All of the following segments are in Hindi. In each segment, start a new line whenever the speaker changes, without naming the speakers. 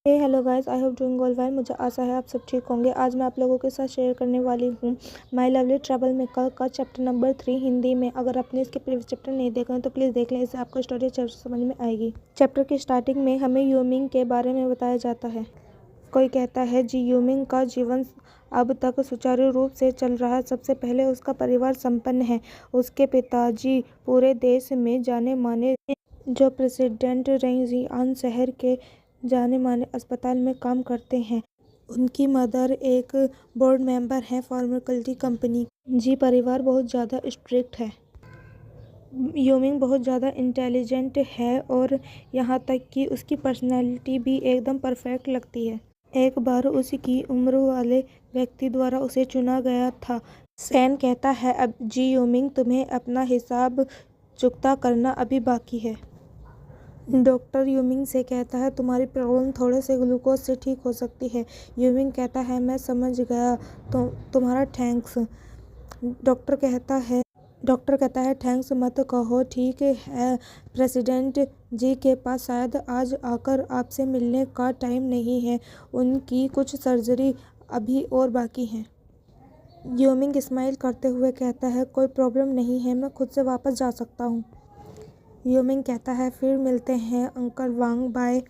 Hello guys, I hope doing all well. मुझे आशा है आप सब ठीक होंगे। आज मैं आप लोगों के साथ शेयर करने वाली हूँ माय लवली ट्रैवल मेकर का चैप्टर नंबर 3 हिंदी में। अगर आपने इसके प्रीवियस चैप्टर नहीं देखे हैं तो प्लीज़ देख लें, इससे आपको स्टोरी अच्छे से समझ में आएगी। चैप्टर की स्टार्टिंग में हमें यूमिंग के बारे में बताया जाता है। कोई कहता है जी यूमिंग का जीवन अब तक सुचारू रूप से चल रहा है। सबसे पहले उसका परिवार संपन्न है। उसके पिताजी पूरे देश में जाने माने जो प्रेसिडेंट रेंजियान शहर के जाने माने अस्पताल में काम करते हैं। उनकी मदर एक बोर्ड मेंबर है फार्मास्यूटिकल कंपनी। जी परिवार बहुत ज़्यादा स्ट्रिक्ट है। यूमिंग बहुत ज़्यादा इंटेलिजेंट है और यहाँ तक कि उसकी पर्सनैलिटी भी एकदम परफेक्ट लगती है। एक बार उसकी उम्र वाले व्यक्ति द्वारा उसे चुना गया था। सैन कहता है अब जी यूमिंग, तुम्हें अपना हिसाब चुकता करना अभी बाकी है। डॉक्टर यूमिंग से कहता है तुम्हारी प्रॉब्लम थोड़े से ग्लूकोज से ठीक हो सकती है। यूमिंग कहता है मैं समझ गया, तो तुम्हारा थैंक्स। डॉक्टर कहता है थैंक्स मत कहो, ठीक है। प्रेसिडेंट जी के पास शायद आज आकर आपसे मिलने का टाइम नहीं है। उनकी कुछ सर्जरी अभी और बाकी है। यूमिंग स्माइल करते हुए कहता है कोई प्रॉब्लम नहीं है, मैं खुद से वापस जा सकता हूँ। यूमिंग कहता है फिर मिलते हैं अंकल वांग, बाय।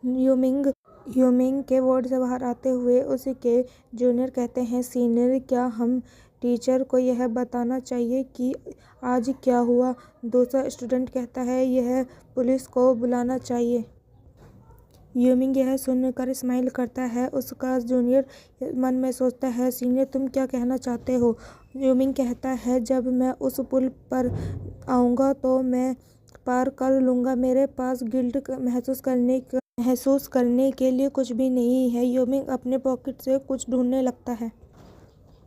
यूमिंग के वार्ड से बाहर आते हुए उसके जूनियर कहते हैं सीनियर, क्या हम टीचर को यह बताना चाहिए कि आज क्या हुआ? दूसरा स्टूडेंट कहता है यह पुलिस को बुलाना चाहिए। यूमिंग यह सुनकर स्माइल करता है। उसका जूनियर मन में सोचता है सीनियर तुम क्या कहना चाहते हो? यूमिंग कहता है जब मैं उस पुल पर आऊँगा तो मैं पार कर लूँगा। मेरे पास गिल्ट महसूस करने के लिए कुछ भी नहीं है। यूमिंग अपने पॉकेट से कुछ ढूंढने लगता है।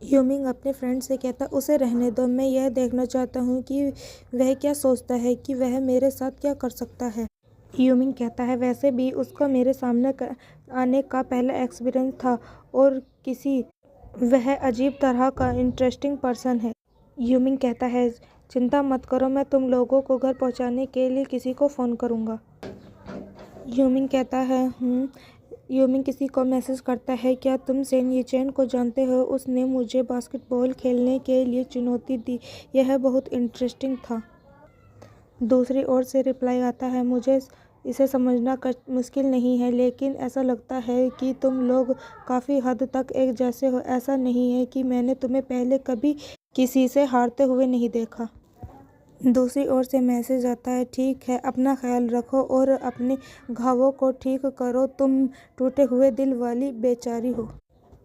यूमिंग अपने फ्रेंड से कहता उसे रहने दो, मैं यह देखना चाहता हूँ कि वह क्या सोचता है, कि वह मेरे साथ क्या कर सकता है। यूमिंग कहता है वैसे भी उसका मेरे सामने आने का पहला एक्सपीरियंस था और वह अजीब तरह का इंटरेस्टिंग पर्सन है। यूमिंग कहता है चिंता मत करो, मैं तुम लोगों को घर पहुंचाने के लिए किसी को फ़ोन करूंगा। यूमिंग कहता है यूमिंग किसी को मैसेज करता है क्या तुम सेन यीचेन को जानते हो? उसने मुझे बास्केटबॉल खेलने के लिए चुनौती दी, यह बहुत इंटरेस्टिंग था। दूसरी ओर से रिप्लाई आता है मुझे इसे समझना मुश्किल नहीं है, लेकिन ऐसा लगता है कि तुम लोग काफ़ी हद तक एक जैसे हो। ऐसा नहीं है कि मैंने तुम्हें पहले कभी किसी से हारते हुए नहीं देखा। दूसरी ओर से मैसेज आता है ठीक है, अपना ख्याल रखो और अपने घावों को ठीक करो, तुम टूटे हुए दिल वाली बेचारी हो।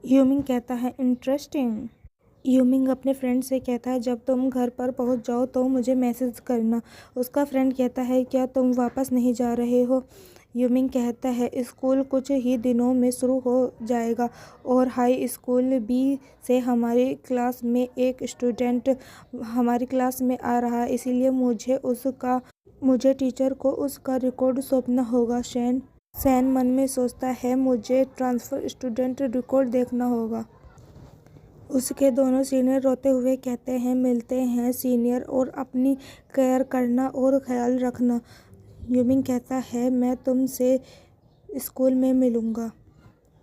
यूमिंग कहता है इंटरेस्टिंग। यूमिंग अपने फ्रेंड से कहता है जब तुम घर पर पहुंच जाओ तो मुझे मैसेज करना। उसका फ्रेंड कहता है क्या तुम वापस नहीं जा रहे हो? यूमिंग कहता है स्कूल कुछ ही दिनों में शुरू हो जाएगा और हाई स्कूल बी से हमारी क्लास में एक स्टूडेंट हमारी क्लास में आ रहा है, इसीलिए मुझे टीचर को उसका रिकॉर्ड सौंपना होगा। सैन मन में सोचता है मुझे ट्रांसफ़र स्टूडेंट रिकॉर्ड देखना होगा। उसके दोनों सीनियर रोते हुए कहते हैं मिलते हैं सीनियर, और अपनी केयर करना और ख्याल रखना। यूमिंग कहता है मैं तुमसे स्कूल में मिलूँगा।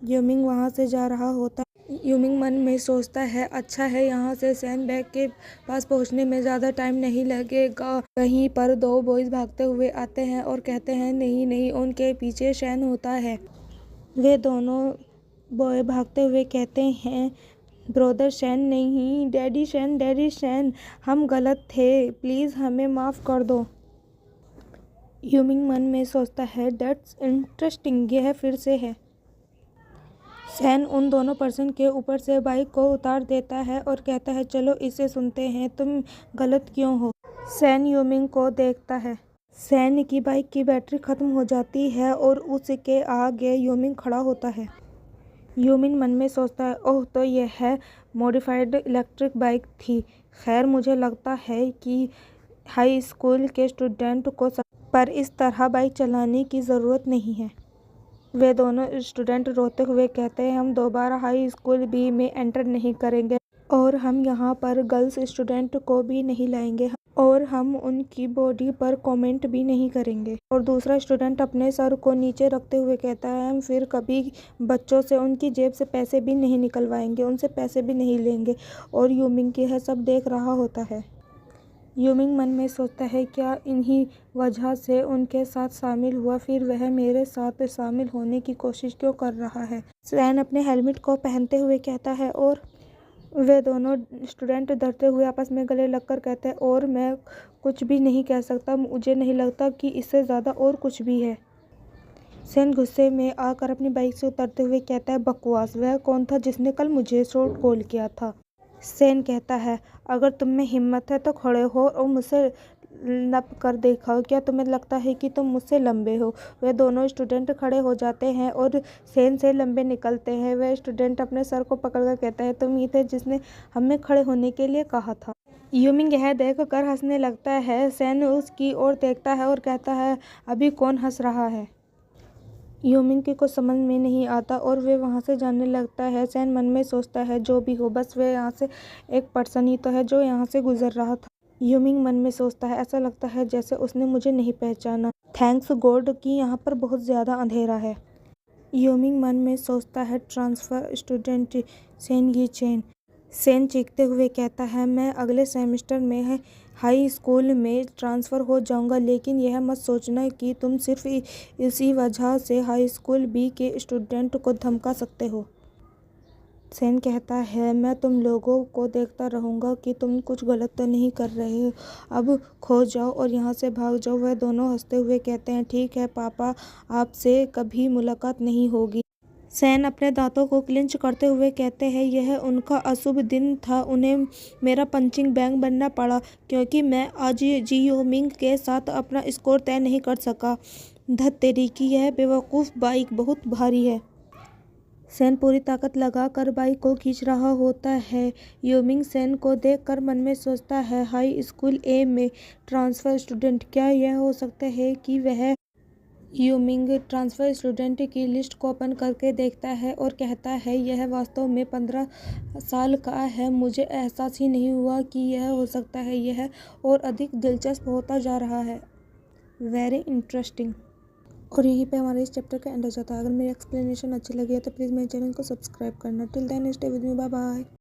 यूमिंग वहाँ से जा रहा होता। यूमिंग मन में सोचता है अच्छा है यहाँ से सैन बैग के पास पहुँचने में ज़्यादा टाइम नहीं लगेगा। वहीं पर दो बॉयज़ भागते हुए आते हैं और कहते हैं नहीं नहीं, उनके पीछे सैन होता है। वे दोनों बॉय भागते हुए कहते हैं ब्रदर सैन नहीं, डैडी सैन, हम गलत थे, प्लीज़ हमें माफ़ कर दो। यूमिंग मन में सोचता है दैट्स इंटरेस्टिंग, यह फिर से है। सैन उन दोनों पर्सन के ऊपर से बाइक को उतार देता है और कहता है चलो इसे सुनते हैं, तुम गलत क्यों हो? सैन यूमिंग को देखता है। सैन की बाइक की बैटरी ख़त्म हो जाती है और उसके आगे यूमिंग खड़ा होता है। यूमिंग मन में सोचता है ओह, तो यह मॉडिफाइड इलेक्ट्रिक बाइक थी। खैर मुझे लगता है कि हाई स्कूल के स्टूडेंट को पर इस तरह बाइक चलाने की ज़रूरत नहीं है। वे दोनों स्टूडेंट रोते हुए कहते हैं हम दोबारा हाई स्कूल बी में एंटर नहीं करेंगे और हम यहाँ पर गर्ल्स स्टूडेंट को भी नहीं लाएंगे और हम उनकी बॉडी पर कमेंट भी नहीं करेंगे। और दूसरा स्टूडेंट अपने सर को नीचे रखते हुए कहता है, हम फिर कभी बच्चों से उनकी जेब से पैसे भी नहीं निकलवाएंगे, उनसे पैसे भी नहीं लेंगे। और यूमिंग यह सब देख रहा होता है। यूमिंग मन में सोचता है, क्या इन्हीं वजह से उनके साथ शामिल हुआ, फिर वह मेरे साथ शामिल होने की कोशिश क्यों कर रहा है। सैन अपने हेलमेट को पहनते हुए कहता है, और वे दोनों स्टूडेंट डरते हुए आपस में गले लगकर कहते हैं, और मैं कुछ भी नहीं कह सकता, मुझे नहीं लगता कि इससे ज़्यादा और कुछ भी है। सैन गुस्से में आकर अपनी बाइक से उतरते हुए कहता है, बकवास, वह कौन था जिसने कल मुझे शॉर्ट कॉल किया था। सैन कहता है, अगर तुम में हिम्मत है तो खड़े हो और मुझसे नप कर दिखाओ, क्या तुम्हें लगता है कि तुम मुझसे लंबे हो। वे दोनों स्टूडेंट खड़े हो जाते हैं और सैन से लंबे निकलते हैं। वह स्टूडेंट अपने सर को पकड़कर कहता है, तुम ही थे जिसने हमें खड़े होने के लिए कहा था। यूमिंग यह देख कर हंसने लगता है। सैन उसकी ओर देखता है और कहता है, अभी कौन हंस रहा है। यूमिंग की कुछ समझ में नहीं आता और वे वहाँ से जाने लगता है। सैन मन में सोचता है, जो भी हो, बस वे यहाँ से एक पर्सन ही तो है जो यहाँ से गुजर रहा था। यूमिंग मन में सोचता है, ऐसा लगता है जैसे उसने मुझे नहीं पहचाना। थैंक्स गॉड कि यहाँ पर बहुत ज़्यादा अंधेरा है। यूमिंग मन में सोचता है, ट्रांसफ़र स्टूडेंट सैन ये चैन। सैन चीखते हुए कहता है, मैं अगले सेमेस्टर में हाई स्कूल में ट्रांसफ़र हो जाऊंगा, लेकिन यह मत सोचना कि तुम सिर्फ इसी वजह से हाई स्कूल बी के स्टूडेंट को धमका सकते हो। सैन कहता है, मैं तुम लोगों को देखता रहूँगा कि तुम कुछ गलत तो नहीं कर रहे हो, अब खो जाओ और यहाँ से भाग जाओ। वह दोनों हंसते हुए कहते हैं, ठीक है पापा, आपसे कभी मुलाकात नहीं होगी। सैन अपने दांतों को क्लिंच करते हुए कहते हैं, यह उनका अशुभ दिन था, उन्हें मेरा पंचिंग बैग बनना पड़ा क्योंकि मैं आज यूमिंग के साथ अपना स्कोर तय नहीं कर सका। धत तेरी की, यह बेवकूफ़ बाइक बहुत भारी है। सैन पूरी ताकत लगाकर बाइक को खींच रहा होता है। यूमिंग सैन को देखकर मन में सोचता है, हाई स्कूल ए में ट्रांसफ़र स्टूडेंट, क्या यह हो सकता है कि वह। यूमिंग ट्रांसफ़र स्टूडेंट की लिस्ट को ओपन करके देखता है और कहता है, यह वास्तव में 15 साल का है। मुझे एहसास ही नहीं हुआ कि यह हो सकता है। यह और अधिक दिलचस्प होता जा रहा है। Very interesting. और यहीं पे हमारे इस चैप्टर का एंड हो जाता है। अगर मेरी एक्सप्लेनेशन अच्छी लगी है तो प्लीज़ मेरे चैनल को सब्सक्राइब करना। Till then stay with me, bye bye.